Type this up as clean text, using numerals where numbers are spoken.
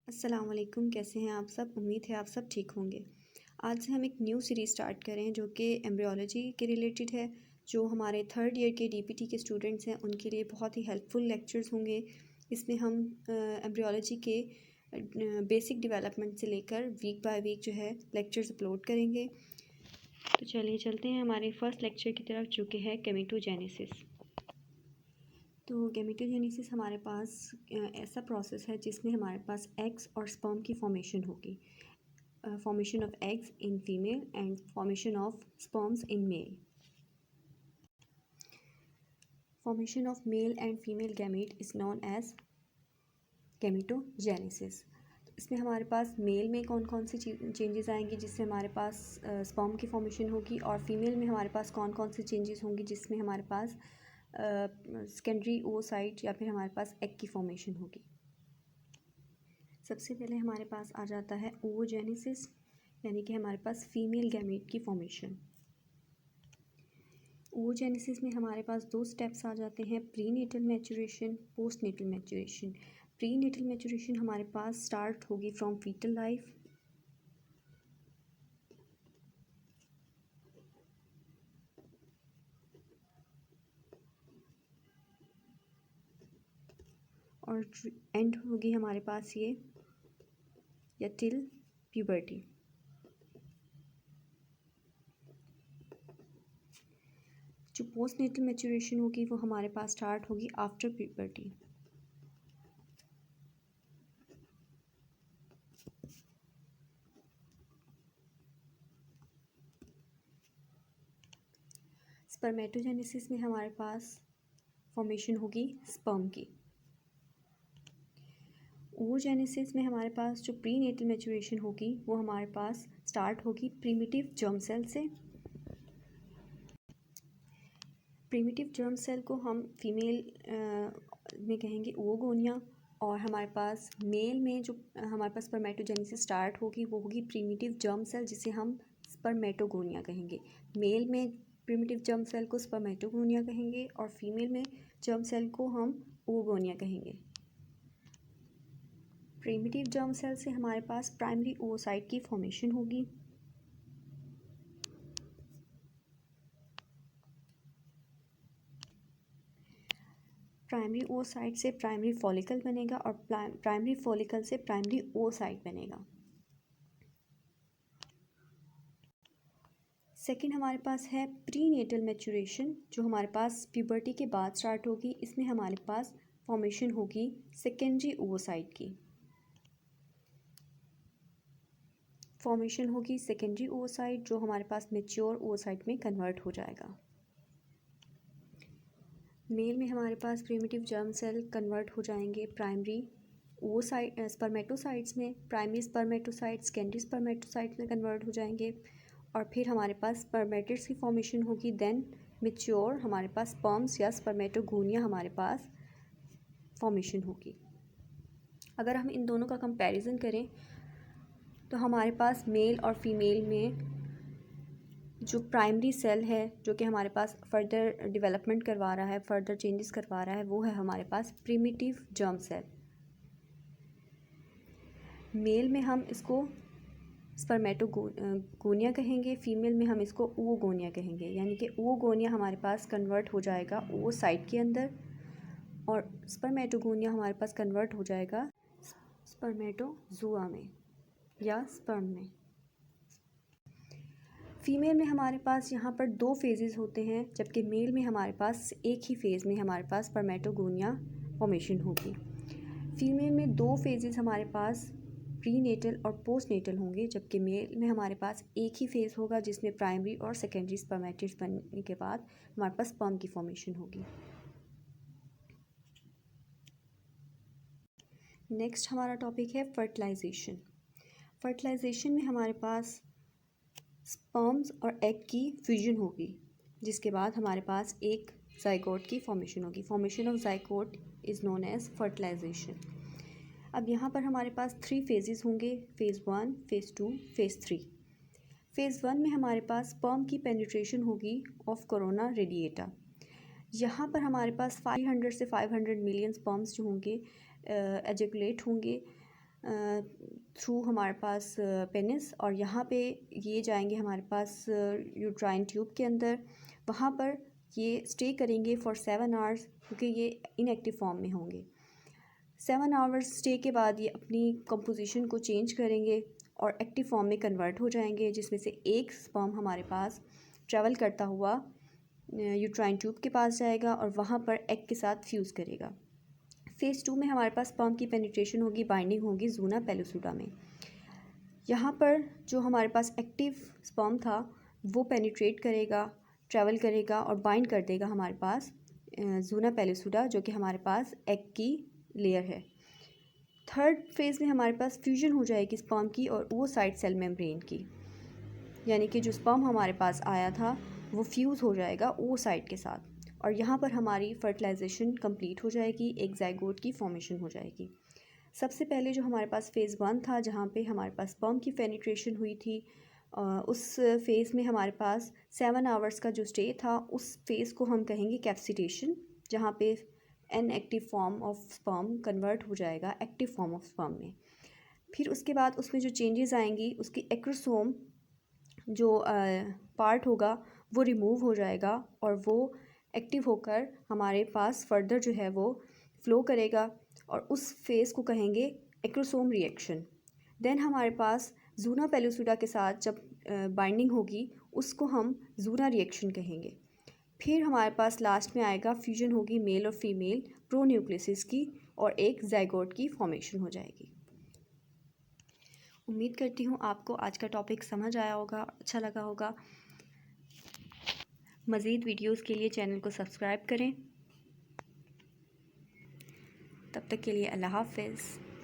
अस्सलाम वालेकुम, कैसे हैं आप सब। उम्मीद है आप सब ठीक होंगे। आज से हम एक न्यू सीरीज़ स्टार्ट करें जो कि एम्ब्रियोलॉजी के रिलेटेड है। जो हमारे थर्ड ईयर के डीपीटी के स्टूडेंट्स हैं उनके लिए बहुत ही हेल्पफुल लेक्चर्स होंगे। इसमें हम एम्ब्रियोलॉजी के बेसिक डेवलपमेंट से लेकर वीक बाय वीक जो है लेक्चर्स अपलोड करेंगे। तो चलिए चलते हैं हमारे फर्स्ट लेक्चर की तरफ, जो कि है गेमेटोजेनेसिस। तो गेमेटोजेनेसिस हमारे पास ऐसा प्रोसेस है जिसमें हमारे पास एग्स और स्पर्म की फॉर्मेशन होगी। Formation of eggs in female and formation of sperms in male. Formation of male and female gamete is known as gametogenesis. इसमें हमारे पास मेल में कौन कौन सी चेंजेस आएंगी जिससे हमारे पास स्पर्म की फॉर्मेशन होगी, और फीमेल में हमारे पास कौन कौन सी चेंजेस होंगी जिसमें हमारे पास सेकेंडरी ओसाइट या फिर हमारे पास एग की फॉर्मेशन होगी। सबसे पहले हमारे पास आ जाता है ओवोजेनेसिस, यानी कि हमारे पास फीमेल गैमेट की फॉर्मेशन। ओवोजेनेसिस में हमारे पास दो स्टेप्स आ जाते हैं, prenatal maturation, postnatal maturation. Prenatal maturation हमारे पास स्टार्ट होगी फ्रॉम फीटल लाइफ, और एंड होगी हमारे पास ये या टिल प्यूबर्टी। जो पोस्टनेटल मैच्योरेशन होगी वो हमारे पास स्टार्ट होगी आफ्टर प्यूबर्टी। स्पर्मेटोजेनेसिस में हमारे पास फॉर्मेशन होगी स्पर्म की। ओवोजेनेसिस में हमारे पास जो प्रीनेटल मैच्योरेशन होगी वो हमारे पास स्टार्ट होगी प्रिमिटिव जर्म सेल से। प्रिमिटिव जर्म सेल को हम फीमेल में कहेंगे ओवोगोनिया, और हमारे पास मेल में जो हमारे पास स्पर्मेटोजेनेसिस स्टार्ट होगी वो होगी प्रिमिटिव जर्म सेल, जिसे हम स्पर्मेटोगोनिया कहेंगे। मेल में प्रिमिटिव जर्म सेल को स्पर्मेटोगोनिया कहेंगे और फीमेल में जर्म सेल को हम ओवोगोनिया कहेंगे। प्रिमिटिव जर्म सेल से हमारे पास प्राइमरी ओवोसाइट की फॉर्मेशन होगी। प्राइमरी ओवोसाइट से प्राइमरी फॉलिकल बनेगा और प्राइमरी फॉलिकल से प्राइमरी ओवोसाइट बनेगा। सेकंड हमारे पास है प्रीनेटल मैच्योरेशन, जो हमारे पास प्यूबर्टी के बाद स्टार्ट होगी। इसमें हमारे पास फॉर्मेशन होगी सेकेंडरी ओवोसाइट की। फॉर्मेशन होगी सेकेंडरी ओवोसाइट जो हमारे पास मैच्योर ओवोसाइट में कन्वर्ट हो जाएगा। मेल में हमारे पास प्रिमिटिव जर्म सेल कन्वर्ट हो जाएंगे प्राइमरी ओवोसाइट स्पर्मेटोसाइट्स में, प्राइमरी स्पर्मेटोसाइट सेकेंडरी स्पर्मेटोसाइट्स में कन्वर्ट हो जाएंगे, और फिर हमारे पास स्पर्मेटिड्स की फॉर्मेशन होगी। देन मैच्योर हमारे पास स्पर्म्स या स्पर्मेटोगोनिया हमारे पास फॉर्मेशन होगी। अगर हम इन दोनों का कंपैरिजन करें तो हमारे पास मेल और फीमेल में जो प्राइमरी सेल है जो कि हमारे पास फर्दर डेवलपमेंट करवा रहा है, फर्दर चेंजेस करवा रहा है, वो है हमारे पास प्रिमिटिव जर्म सेल। मेल में हम इसको स्पर्मेटोगोनिया कहेंगे, फीमेल में हम इसको ओवोगोनिया कहेंगे। यानी कि ओवोगोनिया हमारे पास कन्वर्ट हो जाएगा ओवोसाइट के अंदर, और स्पर्मेटोगोनिया हमारे पास कन्वर्ट हो जाएगा स्पर्मेटोजुआ में या स्पर्म में। फीमेल में हमारे पास यहाँ पर दो फेजेस होते हैं, जबकि मेल में हमारे पास एक ही फेज़ में हमारे पास स्पर्मेटोगोनिया फॉर्मेशन होगी। फीमेल में दो फेजेस हमारे पास प्रीनेटल और पोस्टनेटल होंगे, जबकि मेल में हमारे पास एक ही फेज़ होगा जिसमें प्राइमरी और सेकेंडरी स्पर्मेटिड्स बनने के बाद हमारे पास स्पर्म की फॉर्मेशन होगी। नेक्स्ट हमारा टॉपिक है फर्टिलाइजेशन। फर्टिलाइजेशन में हमारे पास स्पर्म्स और एग की फ्यूजन होगी, जिसके बाद हमारे पास एक जाइगोट की फॉर्मेशन होगी। Formation of zygote is known as fertilization. अब यहाँ पर हमारे पास 3 फेजेस होंगे, फ़ेज़ 1, फ़ेज़ 2, फ़ेज़ 3। फ़ेज़ 1 में हमारे पास स्पर्म की पेनिट्रेशन होगी ऑफ कोरोना रेडिएटा। यहाँ पर हमारे पास 500 से 500 मिलियन स्पर्म्स जो होंगे एजैकुलेट होंगे थ्रू हमारे पास पेनिस, और यहाँ पे ये जाएंगे हमारे पास यूट्राइन ट्यूब के अंदर। वहाँ पर ये स्टे करेंगे फॉर 7 आवर्स, क्योंकि ये इनएक्टिव फॉर्म में होंगे। 7 आवर्स स्टे के बाद ये अपनी कंपोजिशन को चेंज करेंगे और एक्टिव फॉर्म में कन्वर्ट हो जाएंगे, जिसमें से एक स्पर्म हमारे पास ट्रैवल करता हुआ यूट्राइन ट्यूब के पास जाएगा और वहाँ पर एग के साथ फ्यूज़ करेगा। फेज़ 2 में हमारे पास स्पर्म की पेनिट्रेशन होगी, बाइंडिंग होगी ज़ूना पेलुसिडा में। यहाँ पर जो हमारे पास एक्टिव स्पर्म था वो पेनिट्रेट करेगा, ट्रैवल करेगा और बाइंड कर देगा हमारे पास ज़ूना पेलुसिडा, जो कि हमारे पास एग की लेयर है। थर्ड फेज़ में हमारे पास फ्यूजन हो जाएगी स्पर्म की और वो साइड सेल मेम्ब्रेन की, यानी कि जो स्पर्म हमारे पास आया था वो फ्यूज़ हो जाएगा ओ साइड के साथ, और यहाँ पर हमारी फर्टिलाइजेशन कंप्लीट हो जाएगी, एक ज़ाइगोट की फॉर्मेशन हो जाएगी। सबसे पहले जो हमारे पास फ़ेज़ 1 था, जहाँ पे हमारे पास स्पर्म की पेनिट्रेशन हुई थी, उस फेज़ में हमारे पास 7 आवर्स का जो स्टे था, उस फेज़ को हम कहेंगे कैप्सिटेशन, जहाँ पे an active form of sperm convert हो जाएगा एक्टिव फॉर्म ऑफ स्पर्म में। फिर उसके बाद उसमें जो चेंजेस आएंगी, उसकी एक्रोसोम जो पार्ट होगा वो रिमूव हो जाएगा और वो एक्टिव होकर हमारे पास फर्दर जो है वो फ्लो करेगा, और उस फेज़ को कहेंगे एक्रोसोम रिएक्शन। देन हमारे पास ज़ूना पेलुसिडा के साथ जब बाइंडिंग होगी उसको हम ज़ूना रिएक्शन कहेंगे। फिर हमारे पास लास्ट में आएगा फ्यूजन होगी मेल और फीमेल प्रोन्यूक्लियस की, और एक ज़ाइगोट की फॉर्मेशन हो जाएगी। उम्मीद करती हूँ आपको आज का टॉपिक समझ आया होगा, अच्छा लगा होगा। मज़ीद वीडियोस के लिए चैनल को सब्सक्राइब करें। तब तक के लिए अल्लाह हाफ़िज़।